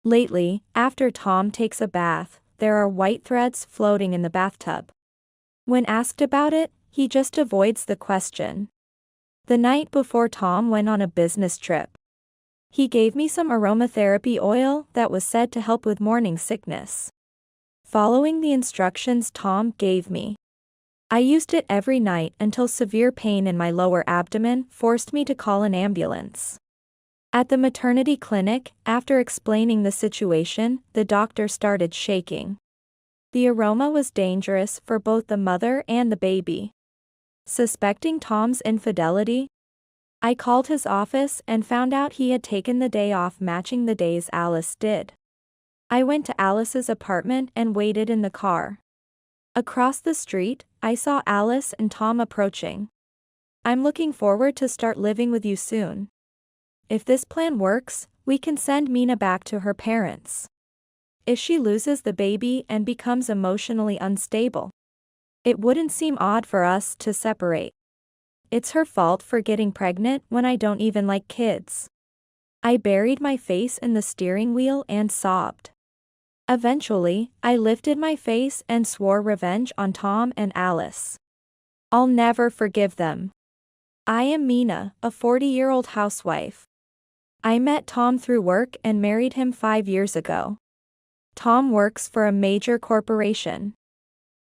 Lately, after Tom takes a bath, there are white threads floating in the bathtub. When asked about it, he just avoids the question. The night before Tom went on a business trip, he gave me some aromatherapy oil that was said to help with morning sickness. Following the instructions Tom gave me, I used it every night until severe pain in my lower abdomen forced me to call an ambulance. At the maternity clinic, after explaining the situation, the doctor started shaking. The aroma was dangerous for both the mother and the baby. Suspecting Tom's infidelity, I called his office and found out he had taken the day off matching the days Alice did. I went to Alice's apartment and waited in the car. Across the street, I saw Alice and Tom approaching. "I'm looking forward to start living with you soon. If this plan works, we can send Mina back to her parents. If she loses the baby and becomes emotionally unstable, it wouldn't seem odd for us to separate. It's her fault for getting pregnant when I don't even like kids." I buried my face in the steering wheel and sobbed. Eventually, I lifted my face and swore revenge on Tom and Alice. I'll never forgive them. I am Mina, a 40-year-old housewife. I met Tom through work and married him 5 years ago. Tom works for a major corporation.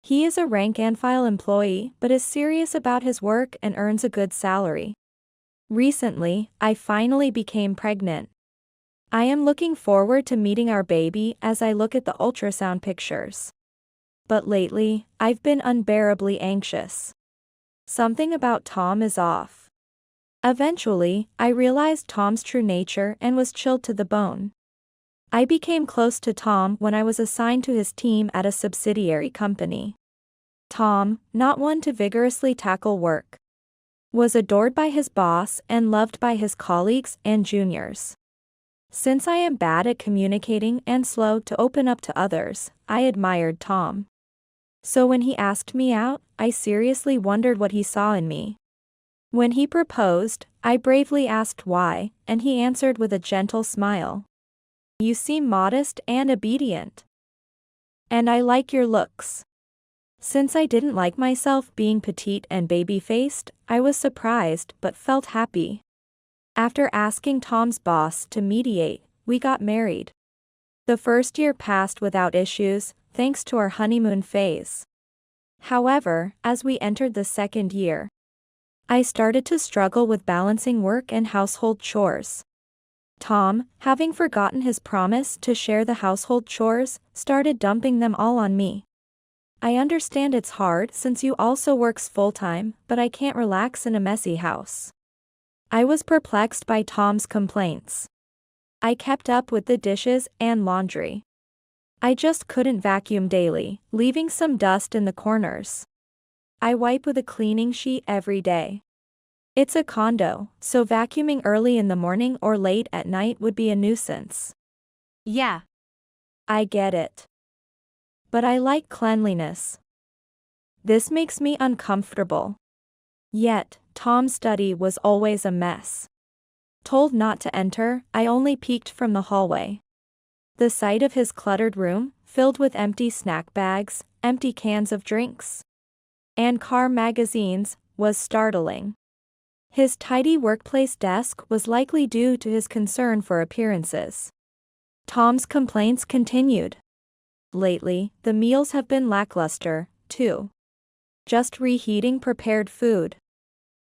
He is a rank-and-file employee but is serious about his work and earns a good salary. Recently, I finally became pregnant. I am looking forward to meeting our baby as I look at the ultrasound pictures. But lately, I've been unbearably anxious. Something about Tom is off. Eventually, I realized Tom's true nature and was chilled to the bone. I became close to Tom when I was assigned to his team at a subsidiary company. Tom, not one to vigorously tackle work, was adored by his boss and loved by his colleagues and juniors. Since I am bad at communicating and slow to open up to others, I admired Tom. So when he asked me out, I seriously wondered what he saw in me. When he proposed, I bravely asked why, and he answered with a gentle smile. "You seem modest and obedient. And I like your looks." Since I didn't like myself being petite and baby-faced, I was surprised but felt happy. After asking Tom's boss to mediate, we got married. The first year passed without issues, thanks to our honeymoon phase. However, as we entered the second year, I started to struggle with balancing work and household chores. Tom, having forgotten his promise to share the household chores, started dumping them all on me. "I understand it's hard since you also works full-time, but I can't relax in a messy house." I was perplexed by Tom's complaints. I kept up with the dishes and laundry. I just couldn't vacuum daily, leaving some dust in the corners. I wipe with a cleaning sheet every day. It's a condo, so vacuuming early in the morning or late at night would be a nuisance. Yeah. I get it. But I like cleanliness. This makes me uncomfortable. Yet, Tom's study was always a mess. Told not to enter, I only peeked from the hallway. The sight of his cluttered room, filled with empty snack bags, empty cans of drinks, and car magazines, was startling. His tidy workplace desk was likely due to his concern for appearances. Tom's complaints continued. Lately, the meals have been lackluster, too. Just reheating prepared food.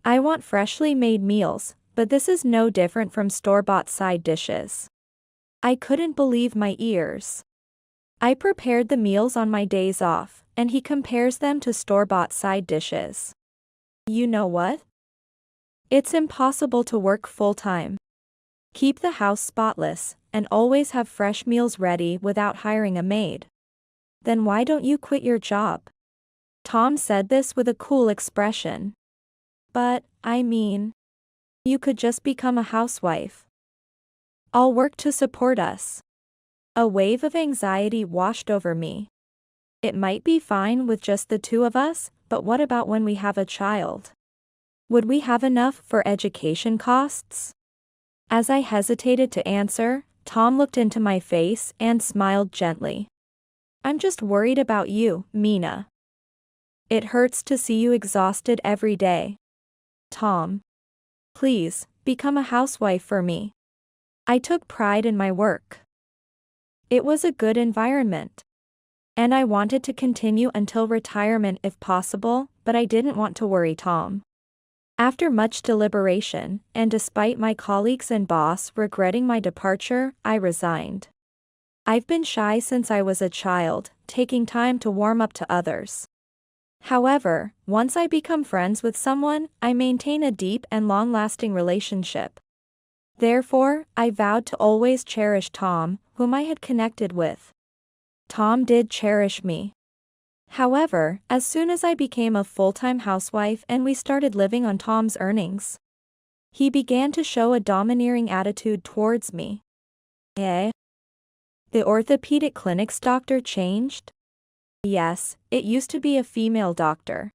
I want freshly made meals, but this is no different from store-bought side dishes. I couldn't believe my ears. I prepared the meals on my days off, and he compares them to store-bought side dishes. You know what? It's impossible to work full-time, keep the house spotless, and always have fresh meals ready without hiring a maid. Then why don't you quit your job? Tom said this with a cool expression. But, I mean, you could just become a housewife. I'll work to support us. A wave of anxiety washed over me. It might be fine with just the two of us, but what about when we have a child? Would we have enough for education costs? As I hesitated to answer, Tom looked into my face and smiled gently. I'm just worried about you, Mina. It hurts to see you exhausted every day. Tom. Please, become a housewife for me. I took pride in my work. It was a good environment. And I wanted to continue until retirement if possible, but I didn't want to worry Tom. After much deliberation, and despite my colleagues and boss regretting my departure, I resigned. I've been shy since I was a child, taking time to warm up to others. However, once I become friends with someone, I maintain a deep and long-lasting relationship. Therefore, I vowed to always cherish Tom, whom I had connected with. Tom did cherish me. However, as soon as I became a full-time housewife and we started living on Tom's earnings, he began to show a domineering attitude towards me. The orthopedic clinic's doctor changed? Yes, it used to be a female doctor.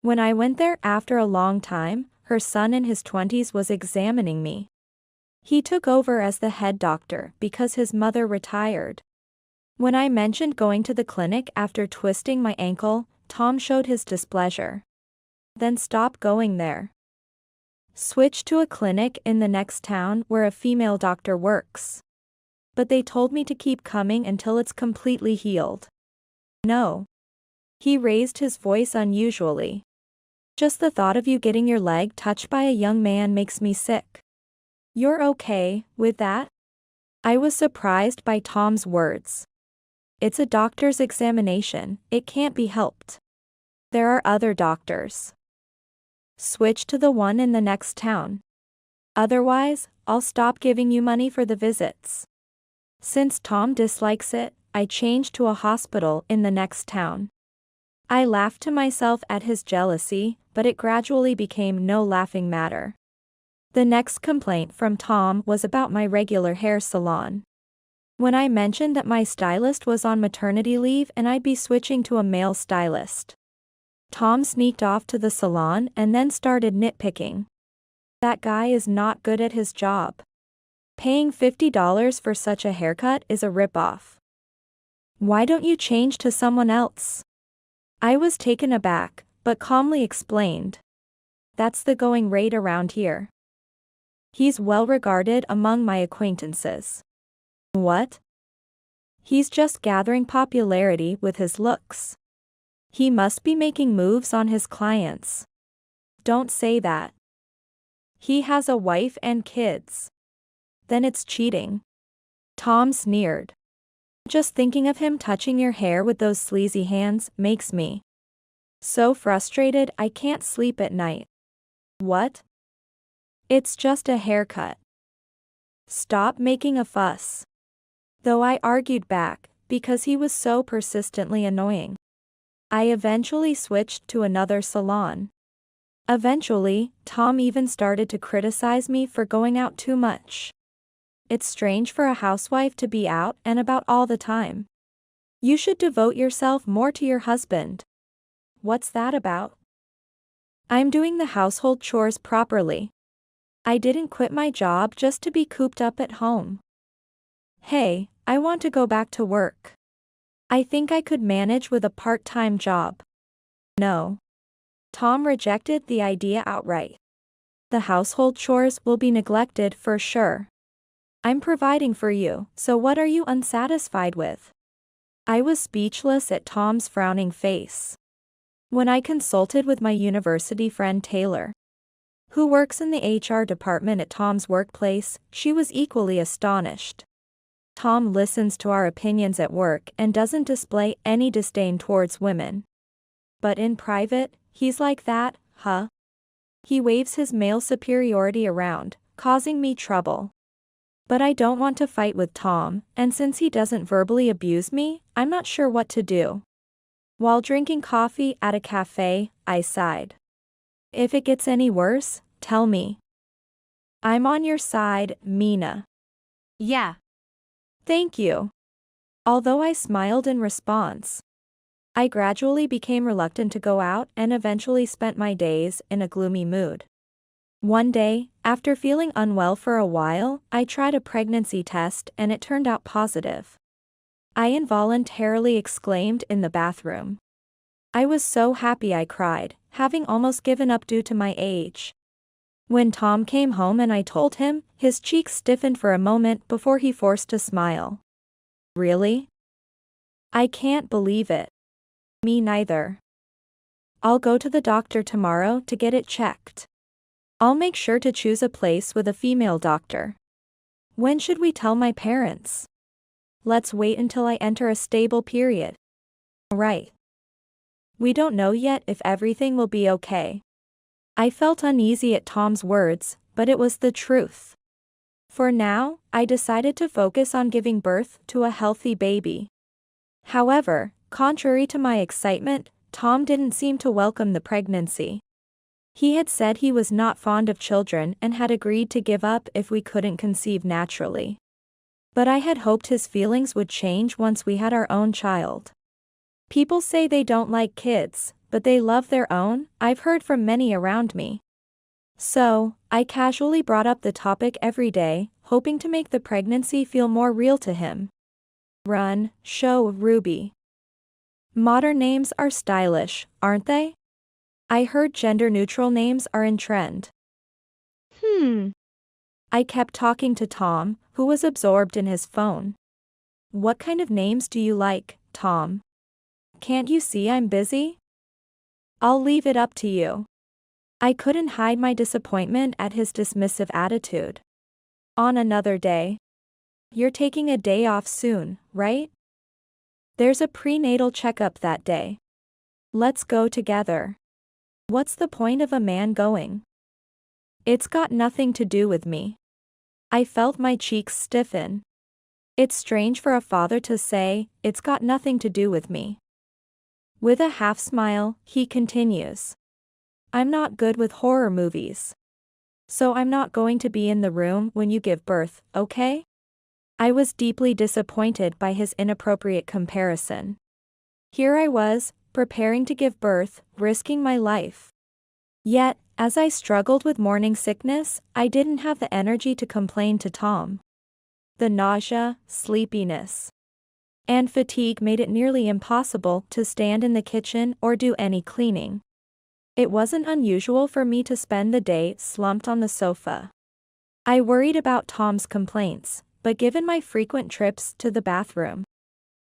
When I went there after a long time, her son in his 20s was examining me. He took over as the head doctor because his mother retired. When I mentioned going to the clinic after twisting my ankle, Tom showed his displeasure. Then stop going there. Switch to a clinic in the next town where a female doctor works. But they told me to keep coming until it's completely healed. No. He raised his voice unusually. Just the thought of you getting your leg touched by a young man makes me sick. You're okay with that? I was surprised by Tom's words. It's a doctor's examination, it can't be helped. There are other doctors. Switch to the one in the next town. Otherwise, I'll stop giving you money for the visits. Since Tom dislikes it, I changed to a hospital in the next town. I laughed to myself at his jealousy, but it gradually became no laughing matter. The next complaint from Tom was about my regular hair salon. When I mentioned that my stylist was on maternity leave and I'd be switching to a male stylist, Tom sneaked off to the salon and then started nitpicking. That guy is not good at his job. Paying $50 for such a haircut is a ripoff. Why don't you change to someone else? I was taken aback, but calmly explained. That's the going rate around here. He's well regarded among my acquaintances. What? He's just gathering popularity with his looks. He must be making moves on his clients. Don't say that. He has a wife and kids. Then it's cheating. Tom sneered. Just thinking of him touching your hair with those sleazy hands makes me so frustrated I can't sleep at night. What? It's just a haircut. Stop making a fuss. Though I argued back, because he was so persistently annoying. I eventually switched to another salon. Eventually, Tom even started to criticize me for going out too much. It's strange for a housewife to be out and about all the time. You should devote yourself more to your husband. What's that about? I'm doing the household chores properly. I didn't quit my job just to be cooped up at home. Hey, I want to go back to work. I think I could manage with a part-time job. No. Tom rejected the idea outright. The household chores will be neglected for sure. I'm providing for you, so what are you unsatisfied with? I was speechless at Tom's frowning face. When I consulted with my university friend Taylor, who works in the HR department at Tom's workplace, she was equally astonished. Tom listens to our opinions at work and doesn't display any disdain towards women. But in private, he's like that, huh? He waves his male superiority around, causing me trouble. But I don't want to fight with Tom, and since he doesn't verbally abuse me, I'm not sure what to do. While drinking coffee at a cafe, I sighed. If it gets any worse, tell me. I'm on your side, Mina. Yeah. Thank you. Although I smiled in response, I gradually became reluctant to go out and eventually spent my days in a gloomy mood. One day, after feeling unwell for a while, I tried a pregnancy test and it turned out positive. I involuntarily exclaimed in the bathroom. I was so happy I cried, having almost given up due to my age. When Tom came home and I told him, his cheeks stiffened for a moment before he forced a smile. Really? I can't believe it. Me neither. I'll go to the doctor tomorrow to get it checked. I'll make sure to choose a place with a female doctor. When should we tell my parents? Let's wait until I enter a stable period. Right. We don't know yet if everything will be okay. I felt uneasy at Tom's words, but it was the truth. For now, I decided to focus on giving birth to a healthy baby. However, contrary to my excitement, Tom didn't seem to welcome the pregnancy. He had said he was not fond of children and had agreed to give up if we couldn't conceive naturally. But I had hoped his feelings would change once we had our own child. People say they don't like kids, but they love their own, I've heard from many around me. So, I casually brought up the topic every day, hoping to make the pregnancy feel more real to him. Run, show Ruby. Modern names are stylish, aren't they? I heard gender-neutral names are in trend. I kept talking to Tom, who was absorbed in his phone. What kind of names do you like, Tom? Can't you see I'm busy? I'll leave it up to you. I couldn't hide my disappointment at his dismissive attitude. On another day. You're taking a day off soon, right? There's a prenatal checkup that day. Let's go together. What's the point of a man going? It's got nothing to do with me. I felt my cheeks stiffen. It's strange for a father to say, it's got nothing to do with me. With a half smile, he continues. I'm not good with horror movies. So I'm not going to be in the room when you give birth, okay? I was deeply disappointed by his inappropriate comparison. Here I was, preparing to give birth, risking my life. Yet, as I struggled with morning sickness, I didn't have the energy to complain to Tom. The nausea, sleepiness, and fatigue made it nearly impossible to stand in the kitchen or do any cleaning. It wasn't unusual for me to spend the day slumped on the sofa. I worried about Tom's complaints, but given my frequent trips to the bathroom,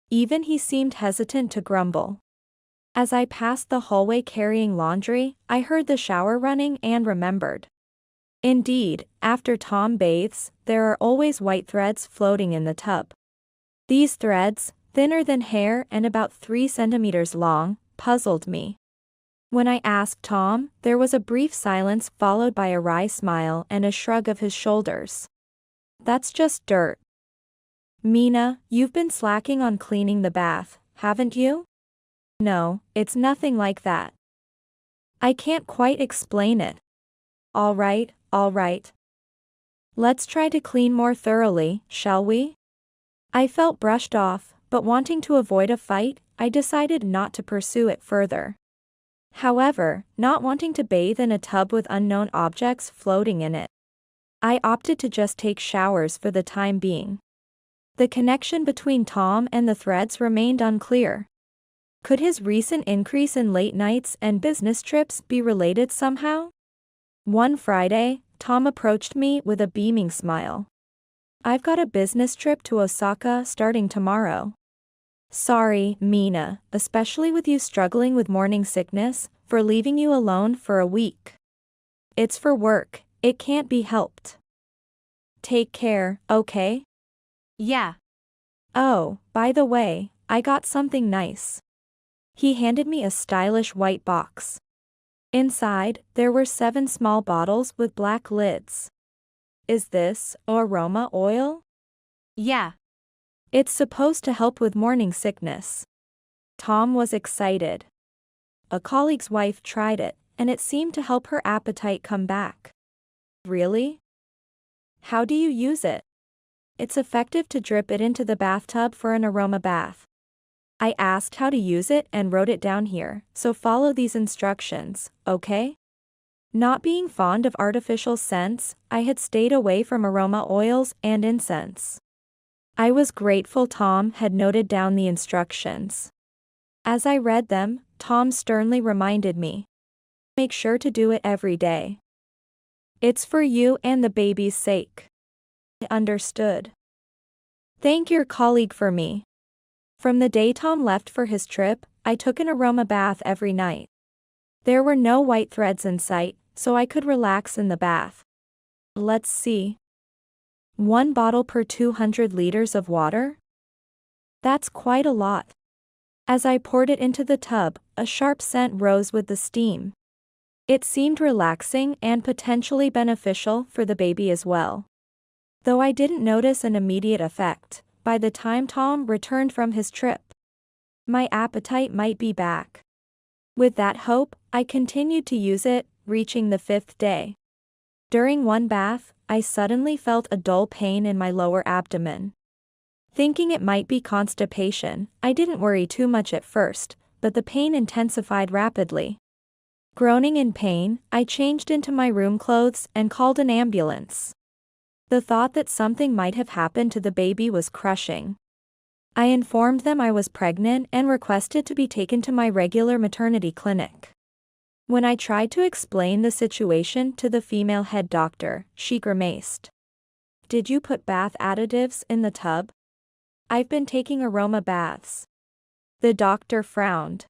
even he seemed hesitant to grumble. As I passed the hallway carrying laundry, I heard the shower running and remembered. Indeed, after Tom bathes, there are always white threads floating in the tub. These threads, thinner than hair and about 3 centimeters long, puzzled me. When I asked Tom, there was a brief silence followed by a wry smile and a shrug of his shoulders. That's just dirt. Mina, you've been slacking on cleaning the bath, haven't you? No, it's nothing like that. I can't quite explain it. All right. Let's try to clean more thoroughly, shall we? I felt brushed off, but wanting to avoid a fight, I decided not to pursue it further. However, not wanting to bathe in a tub with unknown objects floating in it, I opted to just take showers for the time being. The connection between Tom and the threads remained unclear. Could his recent increase in late nights and business trips be related somehow? One Friday, Tom approached me with a beaming smile. I've got a business trip to Osaka starting tomorrow. Sorry, Mina, especially with you struggling with morning sickness, for leaving you alone for a week. It's for work, it can't be helped. Take care, okay? Yeah. Oh, by the way, I got something nice. He handed me a stylish white box. Inside, there were 7 small bottles with black lids. Is this aroma oil? Yeah. It's supposed to help with morning sickness. Tom was excited. A colleague's wife tried it, and it seemed to help her appetite come back. Really? How do you use it? It's effective to drip it into the bathtub for an aroma bath. I asked how to use it and wrote it down here, so follow these instructions, okay? Not being fond of artificial scents, I had stayed away from aroma oils and incense. I was grateful Tom had noted down the instructions. As I read them, Tom sternly reminded me. Make sure to do it every day. It's for you and the baby's sake. I understood. Thank your colleague for me. From the day Tom left for his trip, I took an aroma bath every night. There were no white threads in sight, so I could relax in the bath. Let's see. 1 bottle per 200 liters of water? That's quite a lot. As I poured it into the tub, a sharp scent rose with the steam. It seemed relaxing and potentially beneficial for the baby as well. Though I didn't notice an immediate effect, by the time Tom returned from his trip, my appetite might be back. With that hope, I continued to use it, reaching the 5th day. During one bath, I suddenly felt a dull pain in my lower abdomen. Thinking it might be constipation, I didn't worry too much at first, but the pain intensified rapidly. Groaning in pain, I changed into my room clothes and called an ambulance. The thought that something might have happened to the baby was crushing. I informed them I was pregnant and requested to be taken to my regular maternity clinic. When I tried to explain the situation to the female head doctor, she grimaced. Did you put bath additives in the tub? I've been taking aroma baths. The doctor frowned.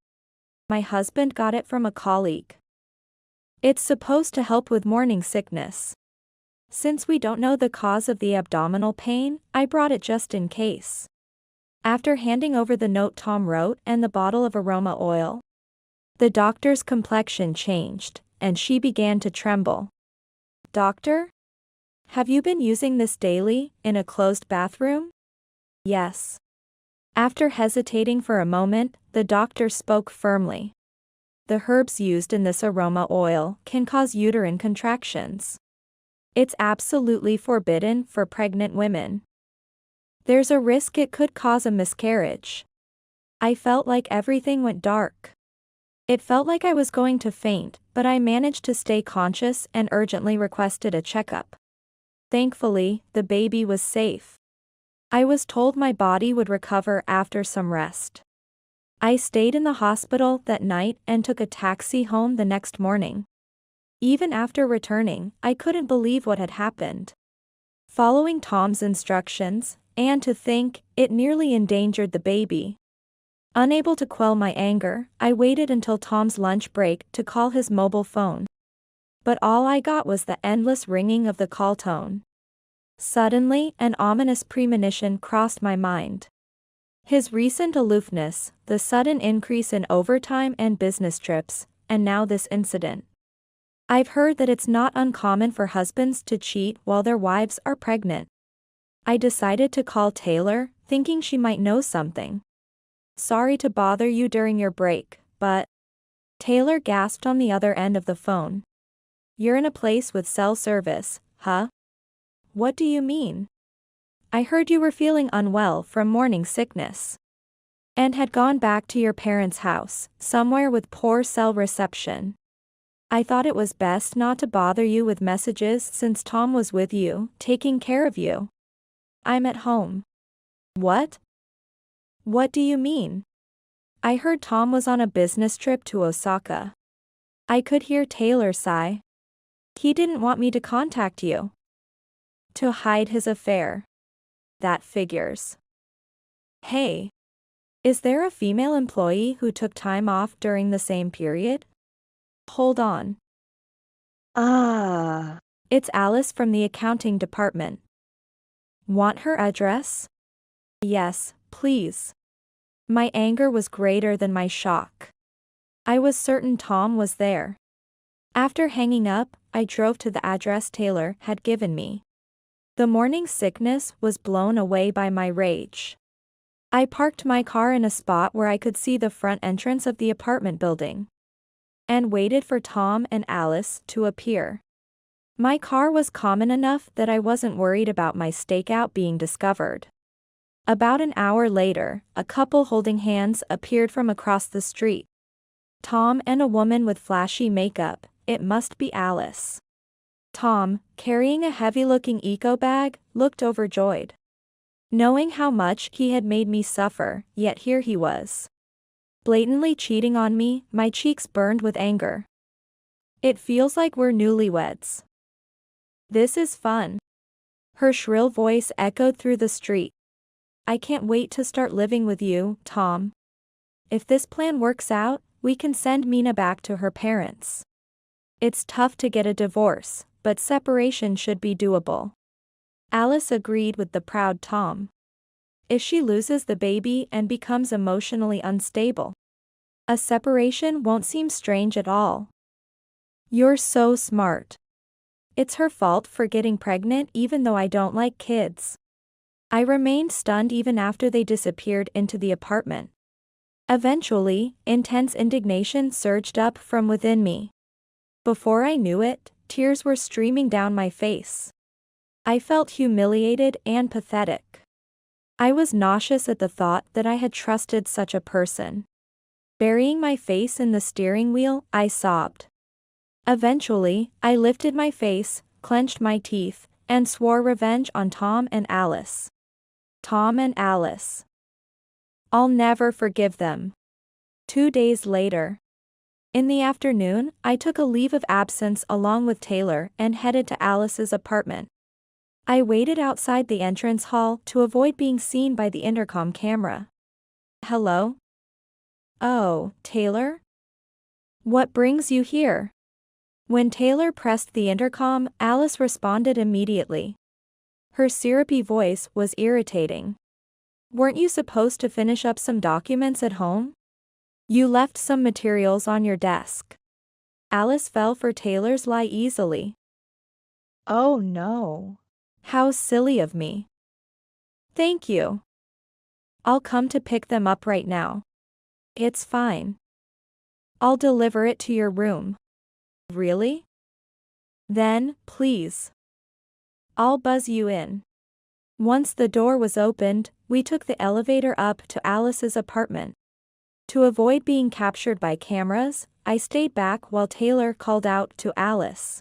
My husband got it from a colleague. It's supposed to help with morning sickness. Since we don't know the cause of the abdominal pain, I brought it just in case. After handing over the note Tom wrote and the bottle of aroma oil, the doctor's complexion changed, and she began to tremble. Doctor? Have you been using this daily, in a closed bathroom? Yes. After hesitating for a moment, the doctor spoke firmly. The herbs used in this aroma oil can cause uterine contractions. It's absolutely forbidden for pregnant women. There's a risk it could cause a miscarriage. I felt like everything went dark. It felt like I was going to faint, but I managed to stay conscious and urgently requested a checkup. Thankfully, the baby was safe. I was told my body would recover after some rest. I stayed in the hospital that night and took a taxi home the next morning. Even after returning, I couldn't believe what had happened. Following Tom's instructions, and to think, it nearly endangered the baby. Unable to quell my anger, I waited until Tom's lunch break to call his mobile phone. But all I got was the endless ringing of the call tone. Suddenly, an ominous premonition crossed my mind. His recent aloofness, the sudden increase in overtime and business trips, and now this incident. I've heard that it's not uncommon for husbands to cheat while their wives are pregnant. I decided to call Taylor, thinking she might know something. Sorry to bother you during your break, but... Taylor gasped on the other end of the phone. You're in a place with cell service, huh? What do you mean? I heard you were feeling unwell from morning sickness. And had gone back to your parents' house, somewhere with poor cell reception. I thought it was best not to bother you with messages since Tom was with you, taking care of you. I'm at home. What? What do you mean? I heard Tom was on a business trip to Osaka. I could hear Taylor sigh. He didn't want me to contact you. To hide his affair. That figures. Hey. Is there a female employee who took time off during the same period? Hold on. It's Alice from the accounting department. Want her address? Yes, please. My anger was greater than my shock. I was certain Tom was there. After hanging up, I drove to the address Taylor had given me. The morning sickness was blown away by my rage. I parked my car in a spot where I could see the front entrance of the apartment building. And waited for Tom and Alice to appear. My car was common enough that I wasn't worried about my stakeout being discovered. About an hour later, a couple holding hands appeared from across the street. Tom and a woman with flashy makeup, it must be Alice. Tom, carrying a heavy-looking eco bag, looked overjoyed. Knowing how much he had made me suffer, yet here he was, blatantly cheating on me, my cheeks burned with anger. It feels like we're newlyweds. This is fun. Her shrill voice echoed through the street. I can't wait to start living with you, Tom. If this plan works out, we can send Mina back to her parents. It's tough to get a divorce, but separation should be doable. Alice agreed with the proud Tom. If she loses the baby and becomes emotionally unstable, a separation won't seem strange at all. You're so smart. It's her fault for getting pregnant even though I don't like kids. I remained stunned even after they disappeared into the apartment. Eventually, intense indignation surged up from within me. Before I knew it, tears were streaming down my face. I felt humiliated and pathetic. I was nauseous at the thought that I had trusted such a person. Burying my face in the steering wheel, I sobbed. Eventually, I lifted my face, clenched my teeth, and swore revenge on Tom and Alice. Tom and Alice. I'll never forgive them. 2 days later. In the afternoon, I took a leave of absence along with Taylor and headed to Alice's apartment. I waited outside the entrance hall to avoid being seen by the intercom camera. Hello? Oh, Taylor? What brings you here? When Taylor pressed the intercom, Alice responded immediately. Her syrupy voice was irritating. Weren't you supposed to finish up some documents at home? You left some materials on your desk. Alice fell for Taylor's lie easily. Oh no. How silly of me. Thank you. I'll come to pick them up right now. It's fine. I'll deliver it to your room. Really? Then, please. I'll buzz you in. Once the door was opened, we took the elevator up to Alice's apartment. To avoid being captured by cameras, I stayed back while Taylor called out to Alice.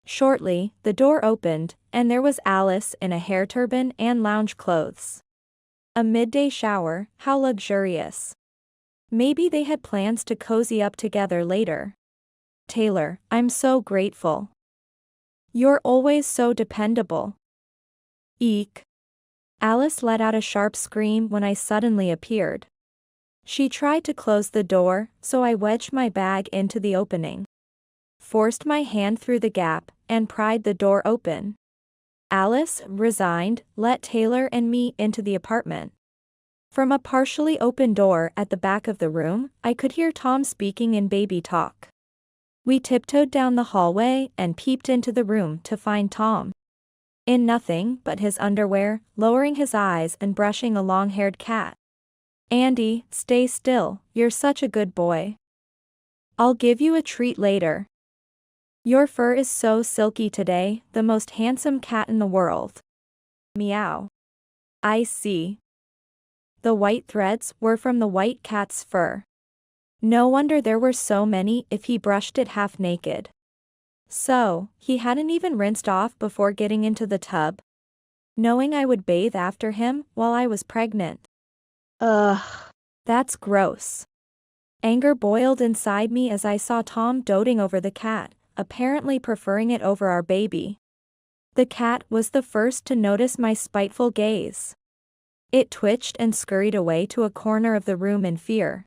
Shortly, the door opened, and there was Alice in a hair turban and lounge clothes. A midday shower, how luxurious. Maybe they had plans to cozy up together later. Taylor, I'm so grateful. You're always so dependable. Eek. Alice let out a sharp scream when I suddenly appeared. She tried to close the door, so I wedged my bag into the opening, forced my hand through the gap, and pried the door open. Alice, resigned, let Taylor and me into the apartment. From a partially open door at the back of the room, I could hear Tom speaking in baby talk. We tiptoed down the hallway and peeped into the room to find Tom in nothing but his underwear, lowering his eyes and brushing a long-haired cat. Andy, stay still, you're such a good boy. I'll give you a treat later. Your fur is so silky today, the most handsome cat in the world. Meow. I see. The white threads were from the white cat's fur. No wonder there were so many if he brushed it half naked. So, he hadn't even rinsed off before getting into the tub, knowing I would bathe after him while I was pregnant. Ugh. That's gross. Anger boiled inside me as I saw Tom doting over the cat, apparently preferring it over our baby. The cat was the first to notice my spiteful gaze. It twitched and scurried away to a corner of the room in fear.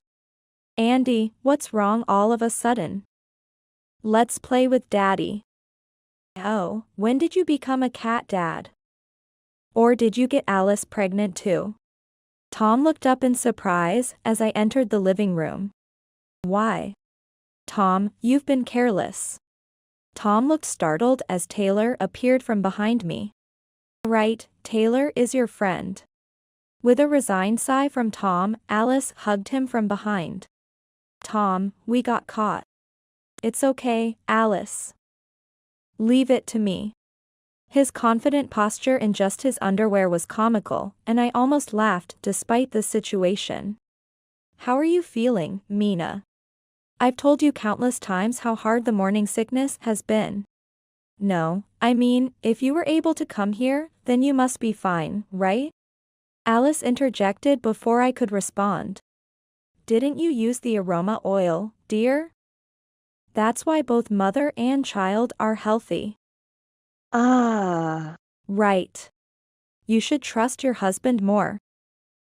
Andy, what's wrong all of a sudden? Let's play with Daddy. Oh, when did you become a cat dad? Or did you get Alice pregnant too? Tom looked up in surprise as I entered the living room. Why? Tom, you've been careless. Tom looked startled as Taylor appeared from behind me. Right, Taylor is your friend. With a resigned sigh from Tom, Alice hugged him from behind. Tom, we got caught. It's okay, Alice. Leave it to me. His confident posture in just his underwear was comical, and I almost laughed despite the situation. How are you feeling, Mina? I've told you countless times how hard the morning sickness has been. No, I mean, if you were able to come here, then you must be fine, right? Alice interjected before I could respond. Didn't you use the aroma oil, dear? That's why both mother and child are healthy. Ah. Right. You should trust your husband more.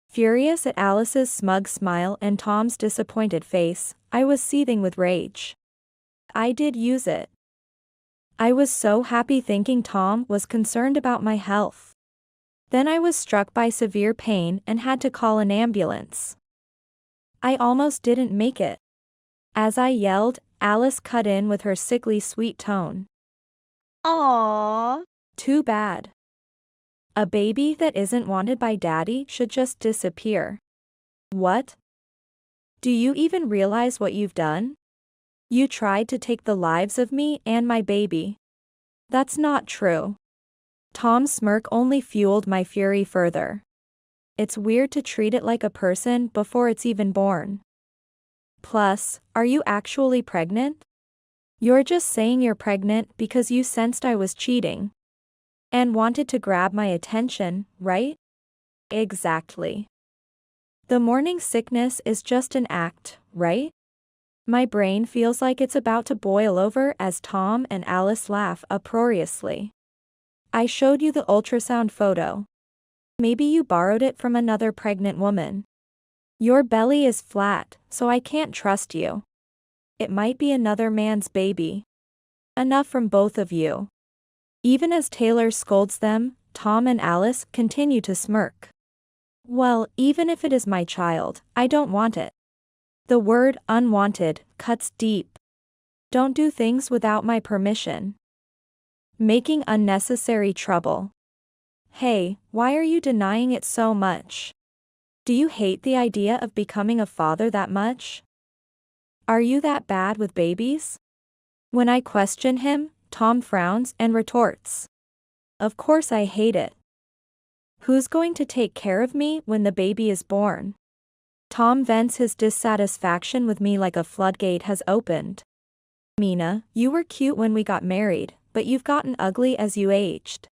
Furious at Alice's smug smile and Tom's disappointed face, I was seething with rage. I did use it. I was so happy thinking Tom was concerned about my health. Then I was struck by severe pain and had to call an ambulance. I almost didn't make it. As I yelled, Alice cut in with her sickly sweet tone. Aww. Too bad. A baby that isn't wanted by daddy should just disappear. What? Do you even realize what you've done? You tried to take the lives of me and my baby. That's not true. Tom's smirk only fueled my fury further. It's weird to treat it like a person before it's even born. Plus, are you actually pregnant? You're just saying you're pregnant because you sensed I was cheating. And wanted to grab my attention, right? Exactly. The morning sickness is just an act, right? My brain feels like it's about to boil over as Tom and Alice laugh uproariously. I showed you the ultrasound photo. Maybe you borrowed it from another pregnant woman. Your belly is flat, so I can't trust you. It might be another man's baby. Enough from both of you. Even as Taylor scolds them, Tom and Alice continue to smirk. Well, even if it is my child, I don't want it. The word unwanted cuts deep. Don't do things without my permission. Making unnecessary trouble. Hey, why are you denying it so much? Do you hate the idea of becoming a father that much? Are you that bad with babies? When I question him, Tom frowns and retorts. Of course I hate it. Who's going to take care of me when the baby is born? Tom vents his dissatisfaction with me like a floodgate has opened. Mina, you were cute when we got married, but you've gotten ugly as you aged.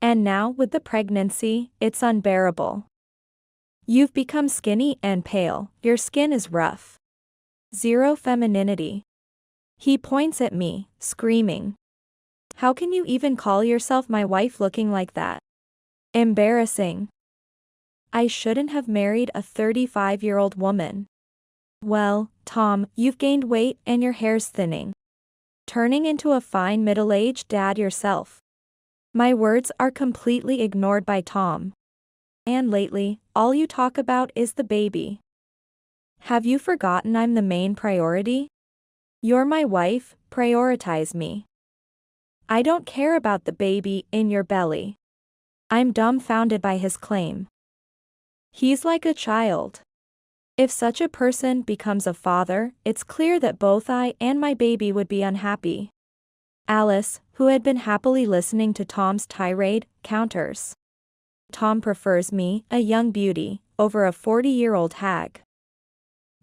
And now, with the pregnancy, it's unbearable. You've become skinny and pale, your skin is rough. Zero femininity. He points at me, screaming. How can you even call yourself my wife looking like that? Embarrassing. I shouldn't have married a 35-year-old woman. Well, Tom, you've gained weight and your hair's thinning. Turning into a fine middle-aged dad yourself. My words are completely ignored by Tom. And lately, all you talk about is the baby. Have you forgotten I'm the main priority? You're my wife, prioritize me. I don't care about the baby in your belly. I'm dumbfounded by his claim. He's like a child. If such a person becomes a father, it's clear that both I and my baby would be unhappy. Alice, who had been happily listening to Tom's tirade, counters. Tom prefers me, a young beauty, over a 40-year-old hag.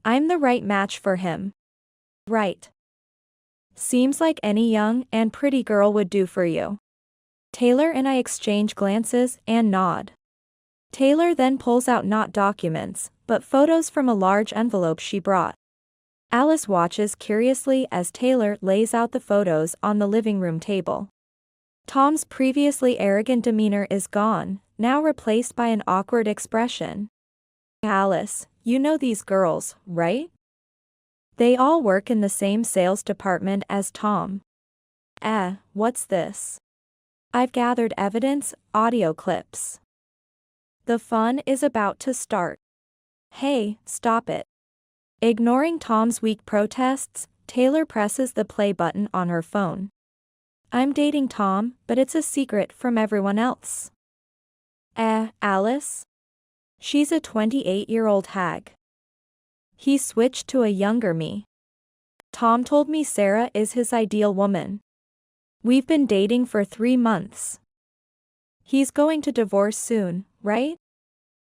I'm the right match for him. Right. Seems like any young and pretty girl would do for you. Taylor and I exchange glances and nod. Taylor then pulls out not documents, but photos from a large envelope she brought. Alice watches curiously as Taylor lays out the photos on the living room table. Tom's previously arrogant demeanor is gone, now replaced by an awkward expression. Alice, you know these girls, right? They all work in the same sales department as Tom. What's this? I've gathered evidence, audio clips. The fun is about to start. Hey, stop it. Ignoring Tom's weak protests, Taylor presses the play button on her phone. I'm dating Tom, but it's a secret from everyone else. Alice? She's a 28-year-old hag. He switched to a younger me. Tom told me Sarah is his ideal woman. We've been dating for 3 months. He's going to divorce soon, right?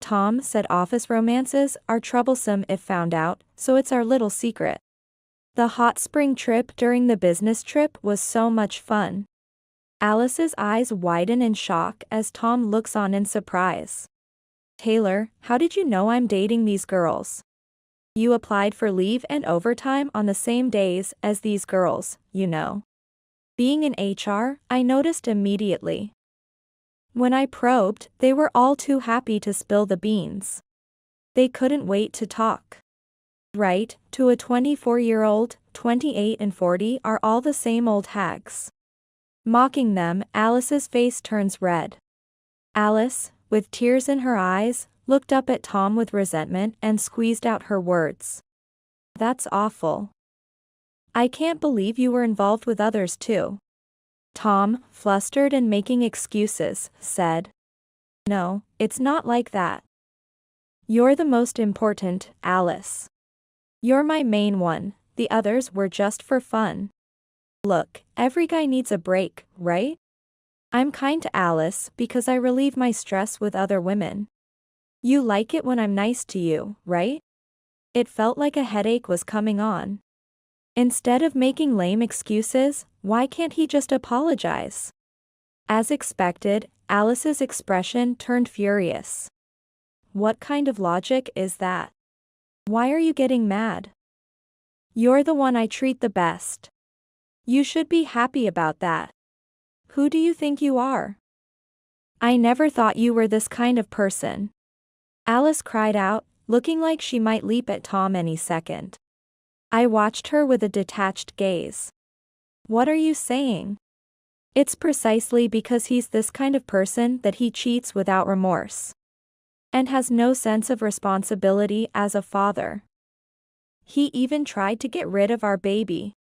Tom said office romances are troublesome if found out, so it's our little secret. The hot spring trip during the business trip was so much fun. Alice's eyes widen in shock as Tom looks on in surprise. Taylor, how did you know I'm dating these girls? You applied for leave and overtime on the same days as these girls, you know. Being in HR, I noticed immediately. When I probed, they were all too happy to spill the beans. They couldn't wait to talk. Right, to a 24-year-old, 28 and 40 are all the same old hags. Mocking them, Alice's face turns red. Alice, with tears in her eyes, looked up at Tom with resentment and squeezed out her words. That's awful. I can't believe you were involved with others too. Tom, flustered and making excuses, said. No, it's not like that. You're the most important, Alice. You're my main one, the others were just for fun. Look, every guy needs a break, right? I'm kind to Alice because I relieve my stress with other women. You like it when I'm nice to you, right? It felt like a headache was coming on. Instead of making lame excuses, why can't he just apologize? As expected, Alice's expression turned furious. What kind of logic is that? Why are you getting mad? You're the one I treat the best. You should be happy about that. Who do you think you are? I never thought you were this kind of person. Alice cried out, looking like she might leap at Tom any second. I watched her with a detached gaze. What are you saying? It's precisely because he's this kind of person that he cheats without remorse. And has no sense of responsibility as a father. He even tried to get rid of our baby.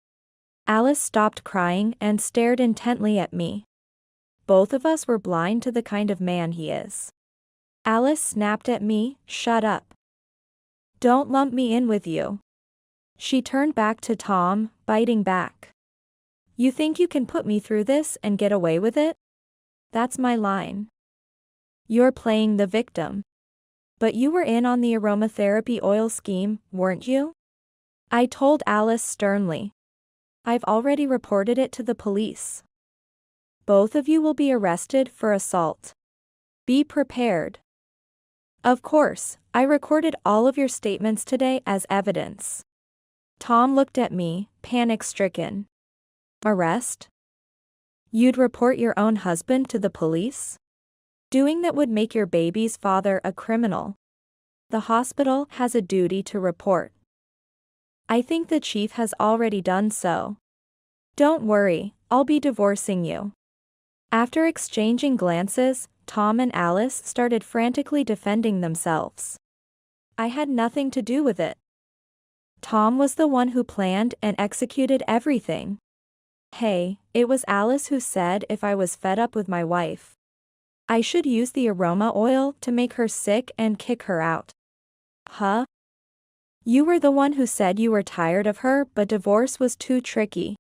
Alice stopped crying and stared intently at me. Both of us were blind to the kind of man he is. Alice snapped at me, shut up. Don't lump me in with you. She turned back to Tom, biting back. You think you can put me through this and get away with it? That's my line. You're playing the victim. But you were in on the aromatherapy oil scheme, weren't you? I told Alice sternly. I've already reported it to the police. Both of you will be arrested for assault. Be prepared. Of course, I recorded all of your statements today as evidence. Tom looked at me, panic-stricken. Arrest? You'd report your own husband to the police? Doing that would make your baby's father a criminal. The hospital has a duty to report. I think the chief has already done so. Don't worry, I'll be divorcing you. After exchanging glances, Tom and Alice started frantically defending themselves. I had nothing to do with it. Tom was the one who planned and executed everything. Hey, it was Alice who said if I was fed up with my wife, I should use the aroma oil to make her sick and kick her out. Huh? You were the one who said you were tired of her but divorce was too tricky.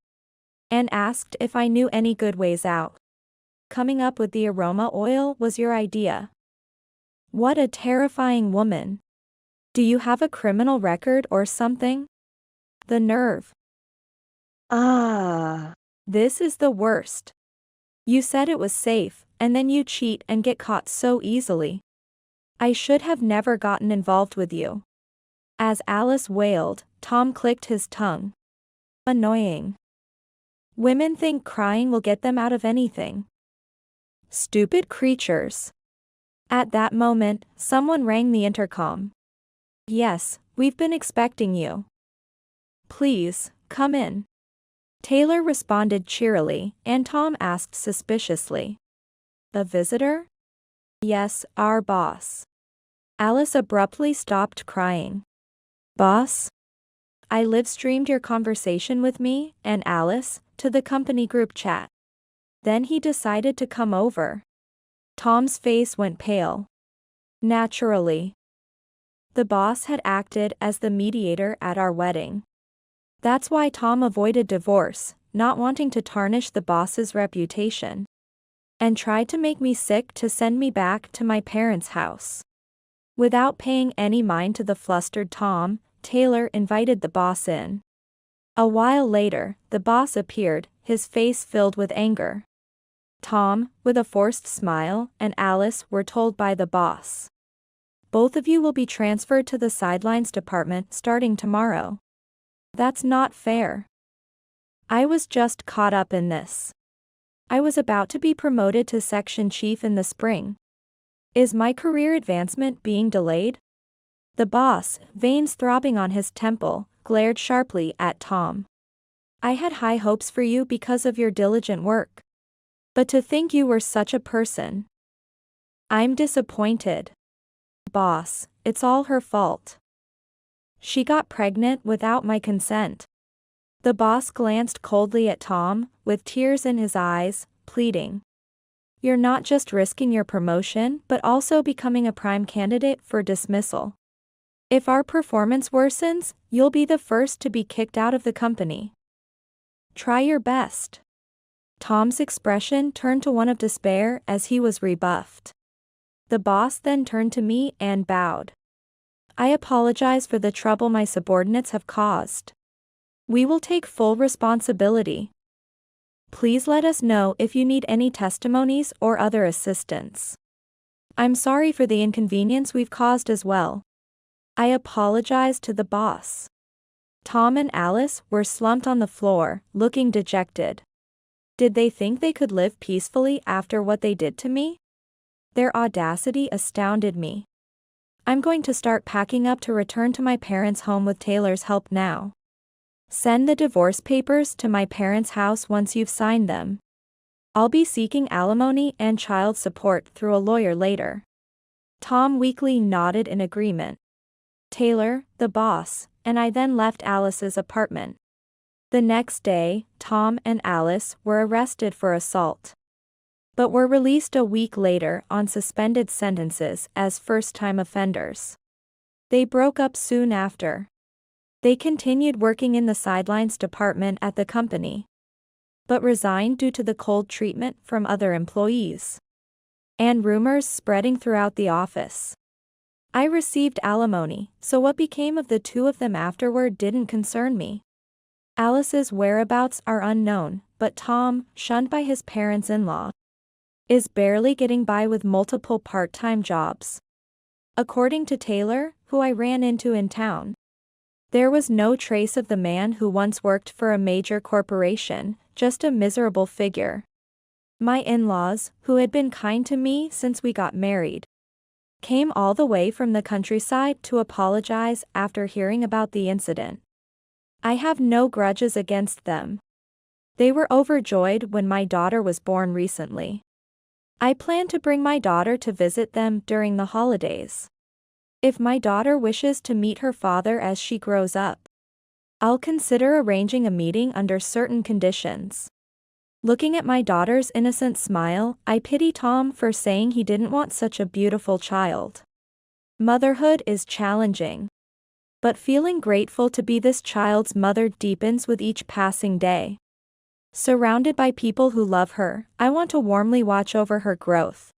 And asked if I knew any good ways out. Coming up with the aroma oil was your idea. What a terrifying woman. Do you have a criminal record or something? The nerve. This is the worst. You said it was safe, and then you cheat and get caught so easily. I should have never gotten involved with you. As Alice wailed, Tom clicked his tongue. Annoying. Women think crying will get them out of anything. Stupid creatures. At that moment, someone rang the intercom. Yes, we've been expecting you. Please, come in. Taylor responded cheerily, and Tom asked suspiciously. A visitor? Yes, our boss. Alice abruptly stopped crying. Boss? I live-streamed your conversation with me and Alice to the company group chat. Then he decided to come over. Tom's face went pale. Naturally. The boss had acted as the mediator at our wedding. That's why Tom avoided divorce, not wanting to tarnish the boss's reputation. And tried to make me sick to send me back to my parents' house. Without paying any mind to the flustered Tom, Taylor invited the boss in. A while later, the boss appeared, his face filled with anger. Tom, with a forced smile, and Alice were told by the boss. Both of you will be transferred to the sidelines department starting tomorrow. That's not fair. I was just caught up in this. I was about to be promoted to section chief in the spring. Is my career advancement being delayed? The boss, veins throbbing on his temple, glared sharply at Tom. I had high hopes for you because of your diligent work. But to think you were such a person. I'm disappointed. Boss, it's all her fault. She got pregnant without my consent. The boss glanced coldly at Tom, with tears in his eyes, pleading. You're not just risking your promotion but also becoming a prime candidate for dismissal. If our performance worsens, you'll be the first to be kicked out of the company. Try your best. Tom's expression turned to one of despair as he was rebuffed. The boss then turned to me and bowed. I apologize for the trouble my subordinates have caused. We will take full responsibility. Please let us know if you need any testimonies or other assistance. I'm sorry for the inconvenience we've caused as well. I apologize to the boss. Tom and Alice were slumped on the floor, looking dejected. Did they think they could live peacefully after what they did to me? Their audacity astounded me. I'm going to start packing up to return to my parents' home with Taylor's help now. Send the divorce papers to my parents' house once you've signed them. I'll be seeking alimony and child support through a lawyer later. Tom weakly nodded in agreement. Taylor, the boss, and I then left Alice's apartment. The next day, Tom and Alice were arrested for assault, but were released a week later on suspended sentences as first-time offenders. They broke up soon after. They continued working in the sidelines department at the company, but resigned due to the cold treatment from other employees and rumors spreading throughout the office. I received alimony, so what became of the two of them afterward didn't concern me. Alice's whereabouts are unknown, but Tom, shunned by his parents-in-law, is barely getting by with multiple part-time jobs. According to Taylor, who I ran into in town, there was no trace of the man who once worked for a major corporation, just a miserable figure. My in-laws, who had been kind to me since we got married, came all the way from the countryside to apologize after hearing about the incident. I have no grudges against them. They were overjoyed when my daughter was born recently. I plan to bring my daughter to visit them during the holidays. If my daughter wishes to meet her father as she grows up, I'll consider arranging a meeting under certain conditions. Looking at my daughter's innocent smile, I pity Tom for saying he didn't want such a beautiful child. Motherhood is challenging, but feeling grateful to be this child's mother deepens with each passing day. Surrounded by people who love her, I want to warmly watch over her growth.